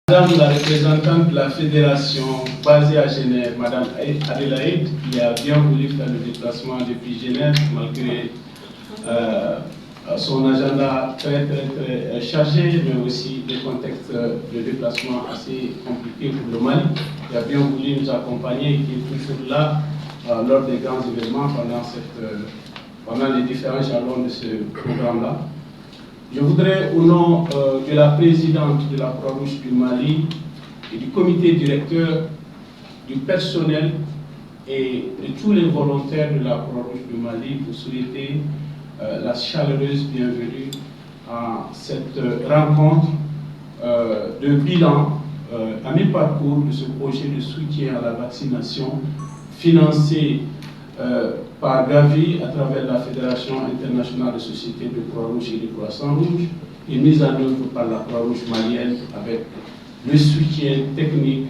Madame la représentante de la fédération basée à Genève, Madame Adélaïde, qui a bien voulu faire le déplacement depuis Genève, malgré son agenda très chargé, mais aussi des contextes de déplacement assez compliqués pour le Mali, qui a bien voulu nous accompagner et qui est toujours là lors des grands événements pendant les différents jalons de ce programme-là. Je voudrais, au nom de la présidente de la Croix-Rouge du Mali et du comité directeur, du personnel et de tous les volontaires de la Croix-Rouge du Mali, vous souhaiter la chaleureuse bienvenue à cette rencontre de bilan à mi-parcours de ce projet de soutien à la vaccination financé par Gavi à travers la Fédération internationale de sociétés de Croix-Rouge et de Croissant-Rouge et mise en œuvre par la Croix-Rouge malienne avec le soutien technique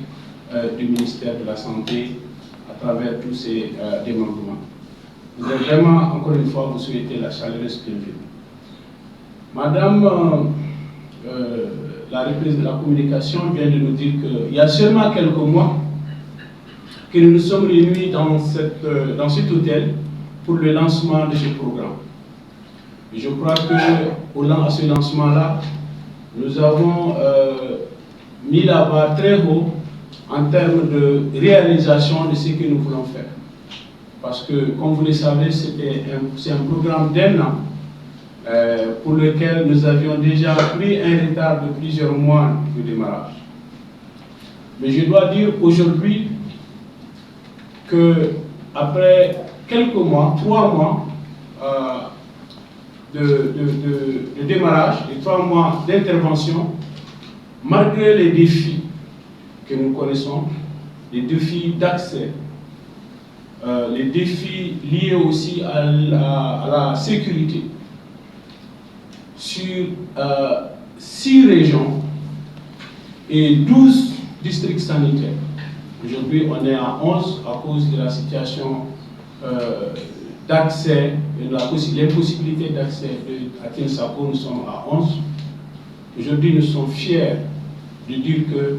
du ministère de la Santé à travers tous ces démembrements. Je voudrais vraiment, encore une fois, vous souhaiter la chaleureuse bienvenue. Madame la reprise de la communication vient de nous dire qu'il y a seulement quelques mois que nous nous sommes réunis dans cet hôtel pour le lancement de ce programme. Et je crois qu'à ce lancement-là, nous avons mis la barre très haut en termes de réalisation de ce que nous voulons faire. Parce que, comme vous le savez, c'est un programme d'1 an pour lequel nous avions déjà pris un retard de plusieurs mois de démarrage. Mais je dois dire aujourd'hui qu'après quelques mois, 3 mois de démarrage et 3 mois d'intervention, malgré les défis que nous connaissons, les défis d'accès, les défis liés aussi à la sécurité, sur 6 régions et 12 districts sanitaires. Aujourd'hui, on est à 11 à cause de la situation d'accès, de l'impossibilité d'accès à Tinsako, nous sommes à 11. Aujourd'hui, nous sommes fiers de dire que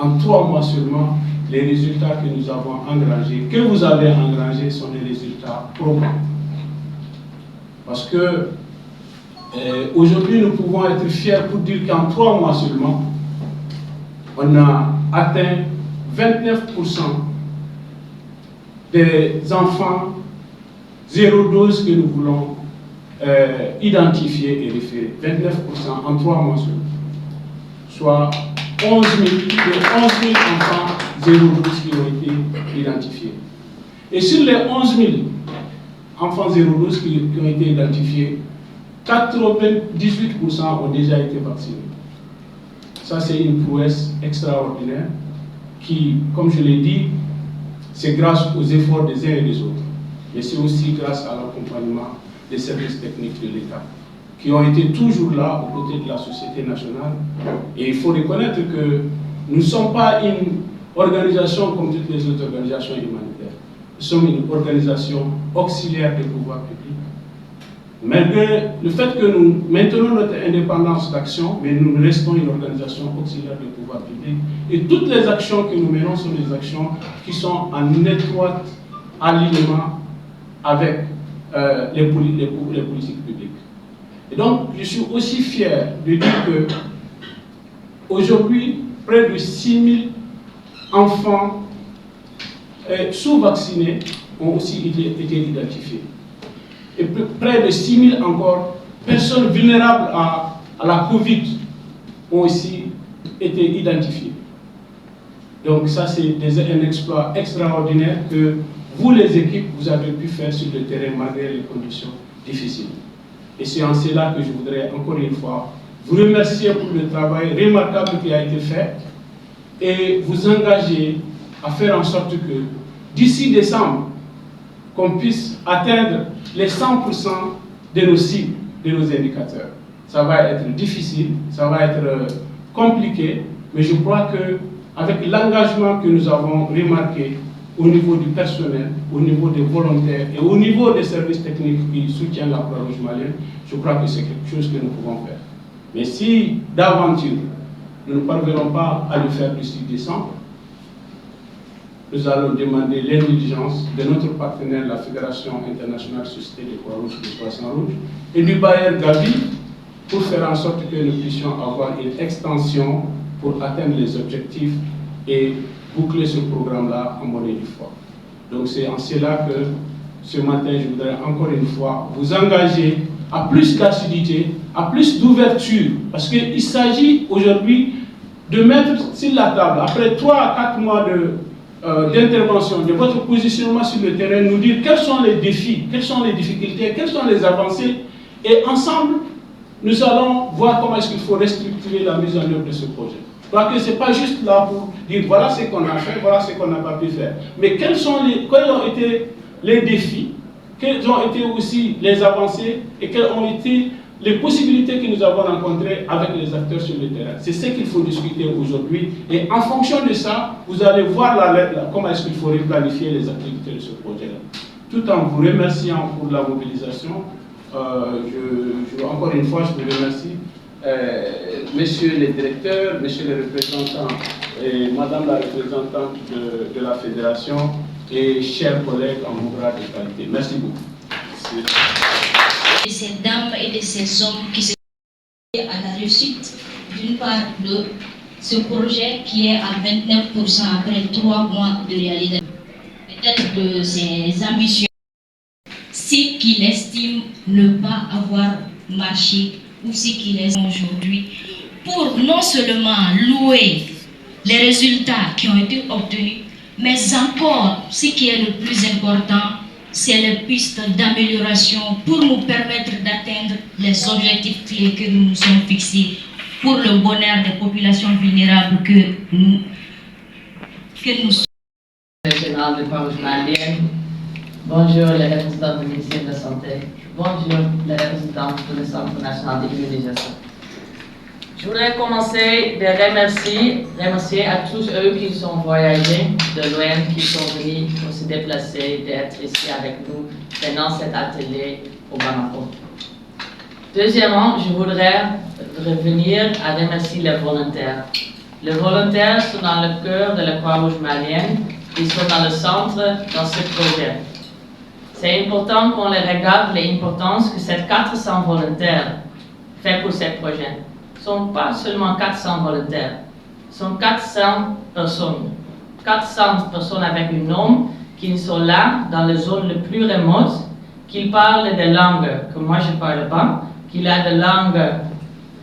en 3 mois seulement, les résultats que nous avons engrangés, que vous avez engrangés, sont des résultats probants. Parce que aujourd'hui, nous pouvons être fiers pour dire qu'en 3 mois seulement, on a atteint 29% des enfants 0 dose que nous voulons identifier et référer. 29% en 3 mois seulement. Soit 11 000 enfants 0 dose qui ont été identifiés. Et sur les 11 000 enfants 0 dose qui ont été identifiés, 98% ont déjà été vaccinés. Ça, c'est une prouesse extraordinaire qui, comme je l'ai dit, c'est grâce aux efforts des uns et des autres, mais c'est aussi grâce à l'accompagnement des services techniques de l'État, qui ont été toujours là aux côtés de la société nationale. Et il faut reconnaître que nous ne sommes pas une organisation comme toutes les autres organisations humanitaires. Nous sommes une organisation auxiliaire des pouvoirs publics. Malgré le fait que nous maintenons notre indépendance d'action, mais nous restons une organisation auxiliaire des pouvoirs publics. Et toutes les actions que nous menons sont des actions qui sont en étroit alignement avec les politiques publiques. Et donc, je suis aussi fier de dire que aujourd'hui, près de 6 000 enfants sous-vaccinés ont aussi été identifiés. Et près de 6 000 encore personnes vulnérables à la Covid ont aussi été identifiées. Donc ça, c'est un exploit extraordinaire que vous, les équipes, vous avez pu faire sur le terrain malgré les conditions difficiles. Et c'est en cela que je voudrais encore une fois vous remercier pour le travail remarquable qui a été fait et vous engager à faire en sorte que d'ici décembre, qu'on puisse atteindre les 100% de nos cibles, de nos indicateurs. Ça va être difficile, ça va être compliqué, mais je crois qu'avec l'engagement que nous avons remarqué au niveau du personnel, au niveau des volontaires et au niveau des services techniques qui soutiennent la Croix-Rouge malienne, je crois que c'est quelque chose que nous pouvons faire. Mais si d'aventure nous ne parviendrons pas à le faire d'ici décembre. Nous allons demander l'indulgence de notre partenaire, la Fédération internationale Société de Croix-Rouge et de Croissant-Rouge, et du bailleur Gavi, pour faire en sorte que nous puissions avoir une extension pour atteindre les objectifs et boucler ce programme-là en bonne et due foi. Donc c'est en cela que ce matin, je voudrais encore une fois vous engager à plus d'assiduité, à plus d'ouverture, parce qu'il s'agit aujourd'hui de mettre sur la table, après 3 à 4 mois d'intervention, de votre positionnement sur le terrain, nous dire quels sont les défis, quelles sont les difficultés, quelles sont les avancées, et ensemble, nous allons voir comment est-ce qu'il faut restructurer la mise en œuvre de ce projet. Donc ce n'est pas juste là pour dire voilà ce qu'on a fait, voilà ce qu'on n'a pas pu faire, mais quels ont été les défis, quelles ont été aussi les avancées et quelles ont été les possibilités que nous avons rencontrées avec les acteurs sur le terrain. C'est ce qu'il faut discuter aujourd'hui, et en fonction de ça, vous allez voir comment est-ce qu'il faut replanifier les activités de ce projet-là. Tout en vous remerciant pour la mobilisation, encore une fois, je vous remercie, messieurs les directeurs, messieurs les représentants et madame la représentante de la fédération et chers collègues en mon grade de qualité. Merci beaucoup. Merci. De ces dames et de ces hommes qui se à la réussite d'une part de ce projet qui est à 29% après 3 mois de réalisation, peut-être de ses ambitions, si qu'il estime ne pas avoir marché ou si qu'il est aujourd'hui, pour non seulement louer les résultats qui ont été obtenus, mais encore, ce qui est le plus important, c'est les pistes d'amélioration pour nous permettre d'atteindre les objectifs clés que nous nous sommes fixés pour le bonheur des populations vulnérables que nous sommes. Général de Croix-Rouge malienne, bonjour les représentants du ministère de la Santé, bonjour les représentants du Centre national d'immunisation. Je voudrais commencer de remercier à tous eux qui sont voyagés de loin, qui sont venus pour se déplacer, d'être ici avec nous pendant cet atelier au Bamako. Deuxièmement, je voudrais revenir à remercier les volontaires. Les volontaires sont dans le cœur de la Croix-Rouge malienne, ils sont dans le centre dans ce projet. C'est important qu'on les regarde l'importance que ces 400 volontaires font pour ce projet. Ce ne sont pas seulement 400 volontaires, ce sont 400 personnes. 400 personnes avec un nom qui sont là dans les zones les plus remotes, qui parlent des langues que moi je ne parle pas, qui a des langues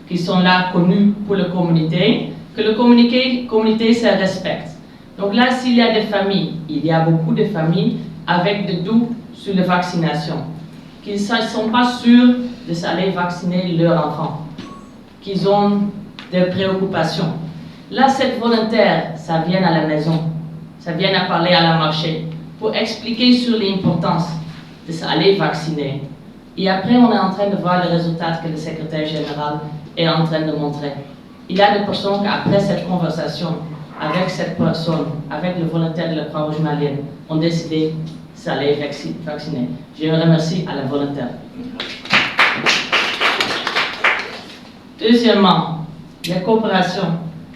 qui sont là connues pour la communauté, que la communauté se respecte. Donc là, s'il y a des familles, il y a beaucoup de familles avec des doutes sur la vaccination, qui ne sont pas sûrs d'aller vacciner leurs enfants, qu'ils ont des préoccupations. Là, cette volontaire, ça vient à la maison, ça vient à parler à la marché, pour expliquer sur l'importance d'aller vacciner. Et après, on est en train de voir les résultats que le secrétaire général est en train de montrer. Il y a des personnes qui, après cette conversation avec cette personne, avec le volontaire de la Croix-Rouge malienne, ont décidé d'aller vacciner. Je remercie à la volontaire. Deuxièmement, la coopération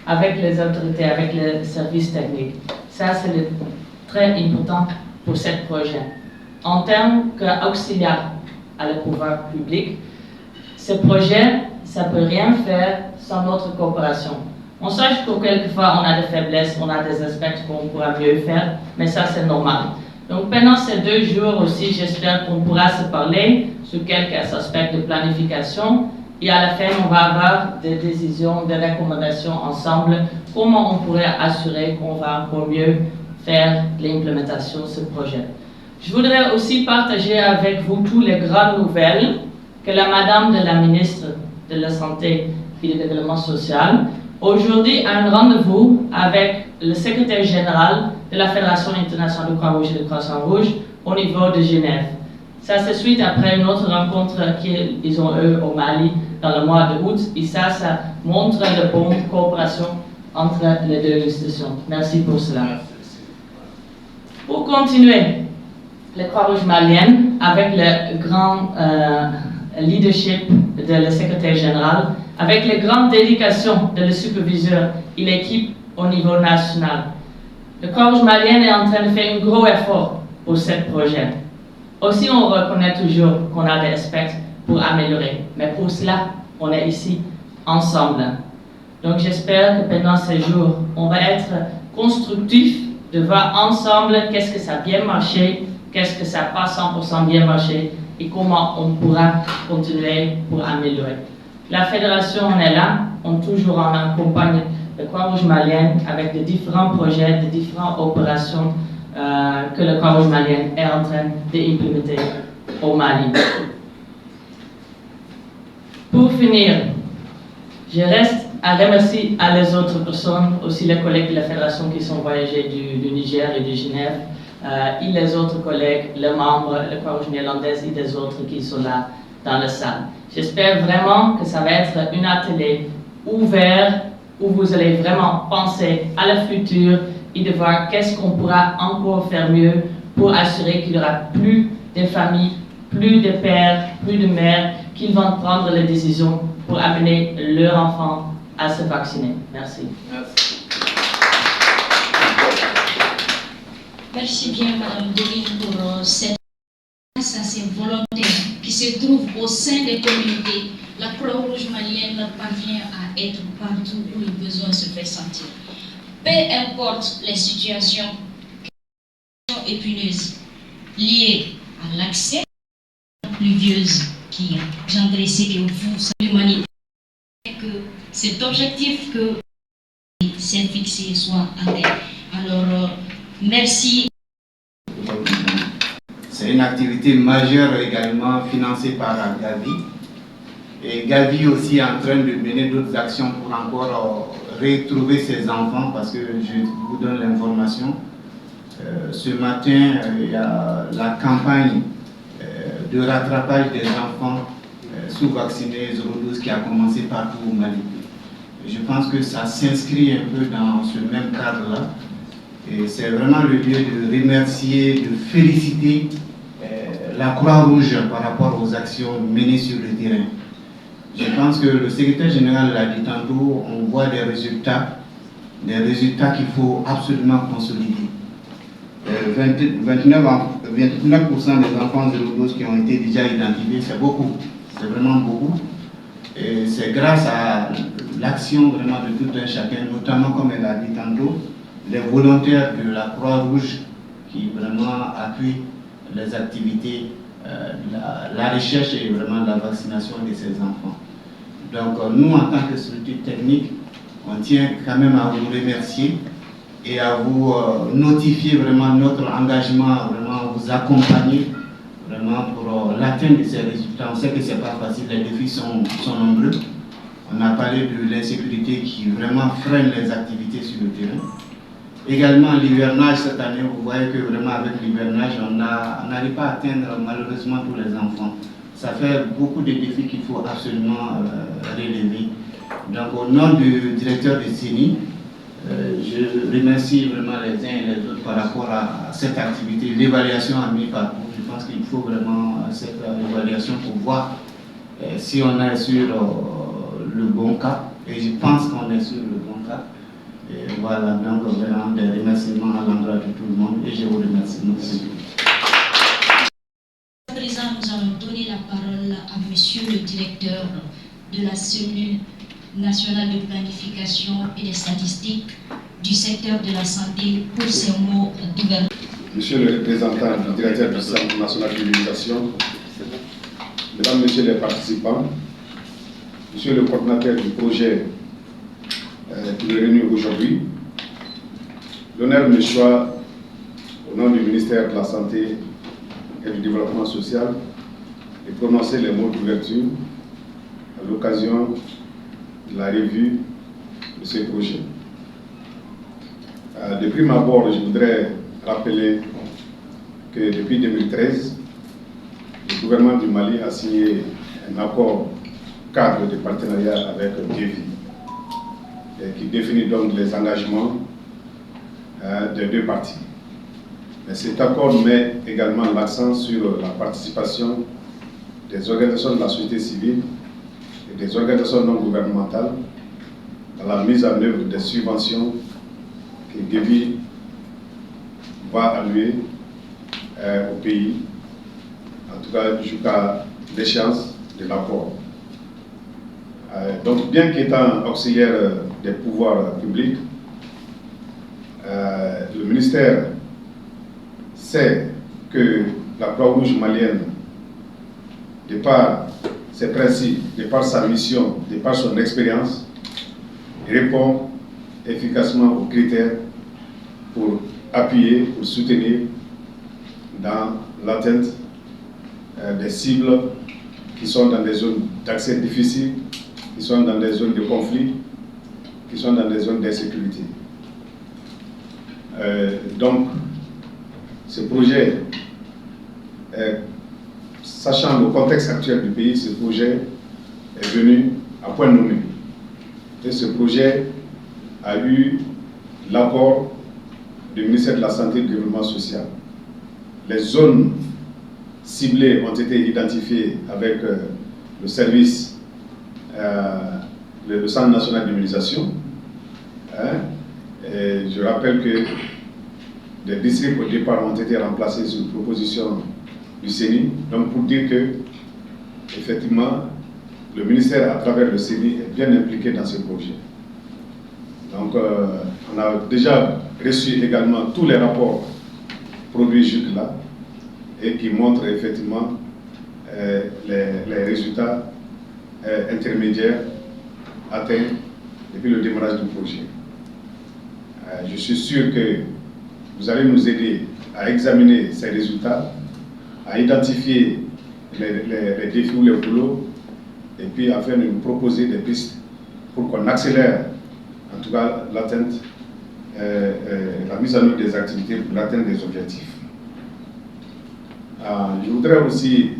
avec les autorités, avec les services techniques. Ça, c'est très important pour ce projet. En termes qu'auxiliaire à le pouvoir public, ce projet, ça ne peut rien faire sans notre coopération. On sache que quelquefois, on a des faiblesses, on a des aspects qu'on pourra mieux faire, mais ça, c'est normal. Donc, pendant ces 2 jours aussi, j'espère qu'on pourra se parler sur quelques aspects de planification. Et à la fin, on va avoir des décisions, des recommandations ensemble, comment on pourrait assurer qu'on va encore mieux faire l'implémentation de ce projet. Je voudrais aussi partager avec vous toutes les grandes nouvelles que la Madame de la ministre de la Santé et du Développement social aujourd'hui a un rendez-vous avec le secrétaire général de la Fédération internationale de Croix-Rouge et de Croissant-Rouge au niveau de Genève. Ça se suit après une autre rencontre qu'ils ont eu au Mali dans le mois d'août, et ça montre la bonne coopération entre les 2 institutions. Merci pour cela. Pour continuer, la Croix-Rouge malienne, avec le grand leadership de le secrétaire général, avec les grandes dédications de le superviseur et l'équipe au niveau national. Le Croix-Rouge malien est en train de faire un gros effort pour ce projet. Aussi, on reconnaît toujours qu'on a des aspects pour améliorer, mais pour cela, on est ici ensemble. Donc j'espère que pendant ces jours, on va être constructif de voir ensemble qu'est-ce que ça a bien marché, qu'est-ce que ça n'a pas 100% bien marché et comment on pourra continuer pour améliorer. La fédération, on est là, on toujours en accompagne le Croix-Rouge malien avec de différents projets, de différentes opérations que le Croix-Rouge malien est en train d'implémenter au Mali. Pour finir, je reste à remercier à les autres personnes, aussi les collègues de la fédération qui sont voyagés du Niger et de Genève, et les autres collègues, les membres, le Croix-Rouge néerlandaise et des autres qui sont là dans la salle. J'espère vraiment que ça va être un atelier ouvert où vous allez vraiment penser à le futur et de voir qu'est-ce qu'on pourra encore faire mieux pour assurer qu'il y aura plus de familles, plus de pères, plus de mères qui vont prendre les décisions pour amener leurs enfants à se vacciner. Merci. Merci bien, Madame Deline, pour cette grâce à ces volontaires qui se trouvent au sein des communautés. La Croix-Rouge malienne parvient à être partout où le besoin se fait sentir. Peu importe les situations épineuses liées à l'accès pluvieuse qui engendré ce que vous, l'humanité, que cet objectif que s'est fixé soit atteint. Alors, merci. C'est une activité majeure également financée par Gavi. Et Gavi aussi est en train de mener d'autres actions pour encore retrouver ses enfants, parce que je vous donne l'information. Ce matin, il y a la campagne de rattrapage des enfants sous-vaccinés 012 qui a commencé partout au Mali. Je pense que ça s'inscrit un peu dans ce même cadre-là. Et c'est vraiment le lieu de remercier, de féliciter la Croix-Rouge par rapport aux actions menées sur le terrain. Je pense que le secrétaire général l'a dit tantôt, on voit des résultats qu'il faut absolument consolider. 29% des enfants 012 qui ont été déjà identifiés, c'est beaucoup, c'est vraiment beaucoup. Et c'est grâce à l'action vraiment de tout un chacun, notamment comme elle a dit tantôt, les volontaires de la Croix-Rouge qui vraiment appuient les activités, la recherche et vraiment la vaccination de ces enfants. Donc nous, en tant que structure technique, on tient quand même à vous remercier et à vous notifier vraiment notre engagement, vraiment vous accompagner vraiment pour l'atteinte de ces résultats. On sait que ce n'est pas facile, les défis sont nombreux. On a parlé de l'insécurité qui vraiment freine les activités sur le terrain. Également l'hivernage cette année, vous voyez que vraiment avec l'hivernage, on n'arrive pas à atteindre malheureusement tous les enfants. Ça fait beaucoup de défis qu'il faut absolument relever. Donc au nom du directeur de CENI, je remercie vraiment les uns et les autres par rapport à cette activité, l'évaluation à mi-parcours. Je pense qu'il faut vraiment cette évaluation pour voir si on est sur le bon cap. Et je pense qu'on est sur le bon cap. Et voilà, donc vraiment des remerciements à l'endroit de tout le monde et je vous remercie. Merci. À présent, nous allons donner la parole à Monsieur le directeur de la cellule nationale de planification et des statistiques du secteur de la santé pour ses mots d'ouverture. Monsieur le représentant du directeur du Centre national de l'immunisation, Mesdames, Messieurs les participants, Monsieur le coordinateur du projet qui nous réunit aujourd'hui, l'honneur me soit, au nom du ministère de la Santé et du Développement social, de prononcer les mots d'ouverture à l'occasion de la revue de ce projet. De prime abord, je voudrais rappeler que depuis 2013, le gouvernement du Mali a signé un accord cadre de partenariat avec Gavi, qui définit donc les engagements des deux parties. Mais cet accord met également l'accent sur la participation des organisations de la société civile et et des organisations non gouvernementales dans la mise en œuvre des subventions que Gavi va allouer au pays, en tout cas jusqu'à l'échéance de l'accord. Donc, bien qu'étant auxiliaire des pouvoirs publics, le ministère sait que la Croix-Rouge malienne, de par ses principes, de par sa mission, de par son expérience, répond efficacement aux critères pour appuyer, pour soutenir dans l'atteinte des cibles qui sont dans des zones d'accès difficiles, qui sont dans des zones de conflit, qui sont dans des zones d'insécurité. Donc, ce projet, sachant le contexte actuel du pays, ce projet est venu à point nommé. Et ce projet a eu l'accord du ministère de la Santé et du Développement social. Les zones ciblées ont été identifiées avec le service, le Centre national d'immunisation. Et je rappelle que des districts au départ ont été remplacés sur proposition du CENI. Donc pour dire que, effectivement, le ministère, à travers le CENI, est bien impliqué dans ce projet. Donc on a déjà reçu également tous les rapports produits jusque-là et qui montrent effectivement les résultats intermédiaires atteints depuis le démarrage du projet. Je suis sûr que vous allez nous aider à examiner ces résultats, à identifier les défis ou les boulots, et puis afin de nous proposer des pistes pour qu'on accélère en tout cas l'atteinte, la mise en œuvre des activités pour l'atteinte des objectifs. Je voudrais aussi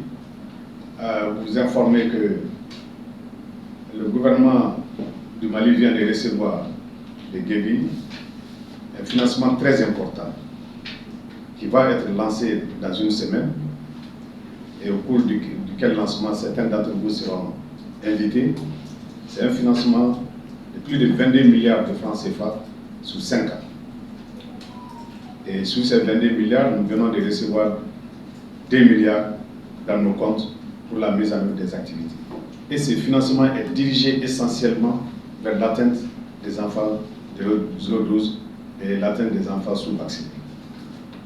vous informer que le gouvernement du Mali vient de recevoir de Gavi un financement très important qui va être lancé dans une semaine et au cours duquel lancement certains d'entre vous seront invités. C'est un financement de plus de 22 milliards de francs CFA sur 5 ans. Et sur ces 22 milliards, nous venons de recevoir 2 milliards dans nos comptes pour la mise en œuvre des activités. Et ce financement est dirigé essentiellement vers l'atteinte des enfants de 0,12 et l'atteinte des enfants sous-vaccinés.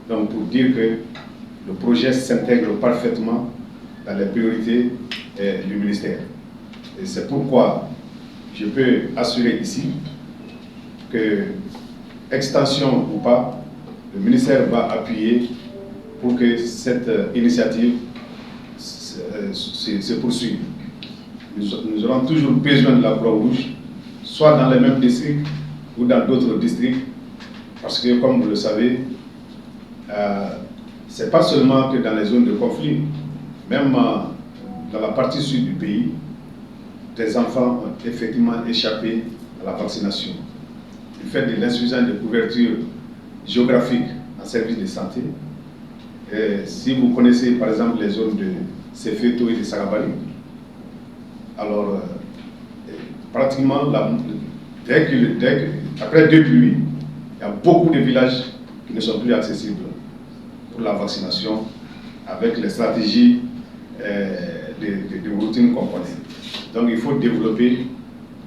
Donc pour dire que le projet s'intègre parfaitement dans les priorités du ministère. Et c'est pourquoi je peux assurer ici que, extension ou pas, le ministère va appuyer pour que cette initiative se poursuive. Nous aurons toujours besoin de la Croix-Rouge, soit dans les mêmes districts ou dans d'autres districts, parce que, comme vous le savez, ce n'est pas seulement que dans les zones de conflit, même dans la partie sud du pays, des enfants ont effectivement échappé à la vaccination. Du fait de l'insuffisance de couverture géographique en service de santé, et si vous connaissez par exemple les zones de Sefeto et de Sarabali, alors pratiquement après 2 pluies, il y a beaucoup de villages qui ne sont plus accessibles pour la vaccination avec les stratégies de routine qu'on connaît. Donc il faut développer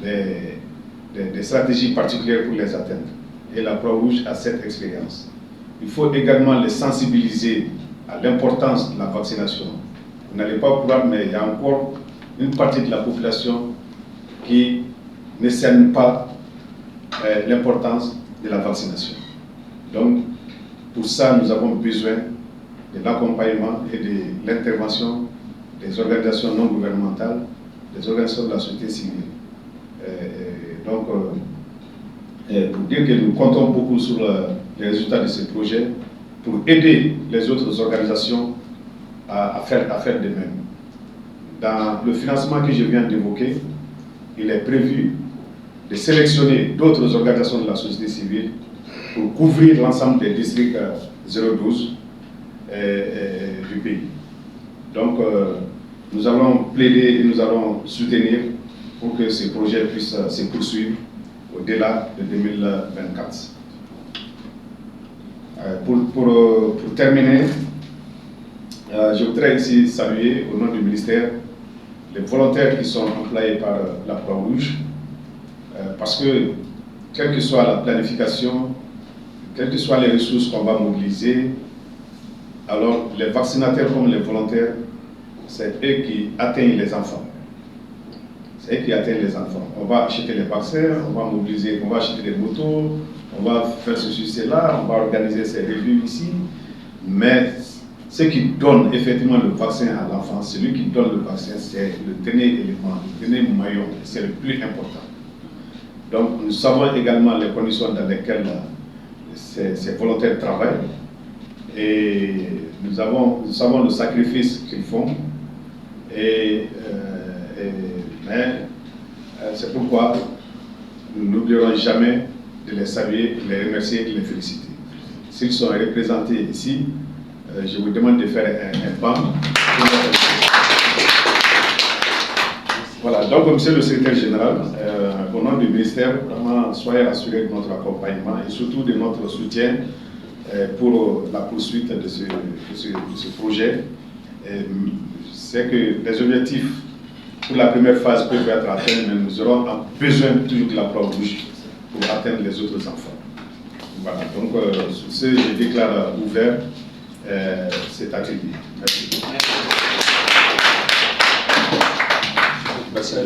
des stratégies particulières pour les atteindre. Et la Croix-Rouge a cette expérience. Il faut également les sensibiliser à l'importance de la vaccination. Vous n'allez pas pouvoir, mais il y a encore une partie de la population qui ne cerne pas l'importance de la vaccination. Donc, pour ça, nous avons besoin de l'accompagnement et de l'intervention des organisations non gouvernementales, des organisations de la société civile. Donc, pour dire que nous comptons beaucoup sur les résultats de ce projet pour aider les autres organisations à faire de même. Dans le financement que je viens d'évoquer, il est prévu de sélectionner d'autres organisations de la société civile pour couvrir l'ensemble des districts 012 du pays. Donc, nous allons plaider et nous allons soutenir pour que ces projets puissent se poursuivre au-delà de 2024. Pour terminer, je voudrais ici saluer au nom du ministère les volontaires qui sont employés par la Croix-Rouge, parce que quelle que soit la planification, quelles que soient les ressources qu'on va mobiliser, alors les vaccinateurs comme les volontaires, c'est eux qui atteignent les enfants. C'est eux qui atteignent les enfants. On va acheter les vaccins, on va mobiliser, on va acheter des motos, on va faire ceci, cela, on va organiser ces revues ici, mais ce qui donne effectivement le vaccin à l'enfant, celui qui donne le vaccin, c'est le dernier élément, le dernier maillon, c'est le plus important. Donc nous savons également les conditions dans lesquelles ces volontaires travaillent et nous savons le sacrifice qu'ils font mais c'est pourquoi nous n'oublierons jamais de les saluer, de les remercier et de les féliciter. S'ils sont représentés ici, je vous demande de faire un banc. Voilà, donc monsieur le secrétaire général, au nom du ministère, vraiment soyez assurés de notre accompagnement et surtout de notre soutien pour la poursuite de ce projet. C'est que les objectifs pour la première phase peuvent être atteints, mais nous aurons besoin toujours de la Croix-Rouge pour atteindre les autres enfants. Voilà, donc sur ce, je déclare ouvert cet atelier. Merci. Merci.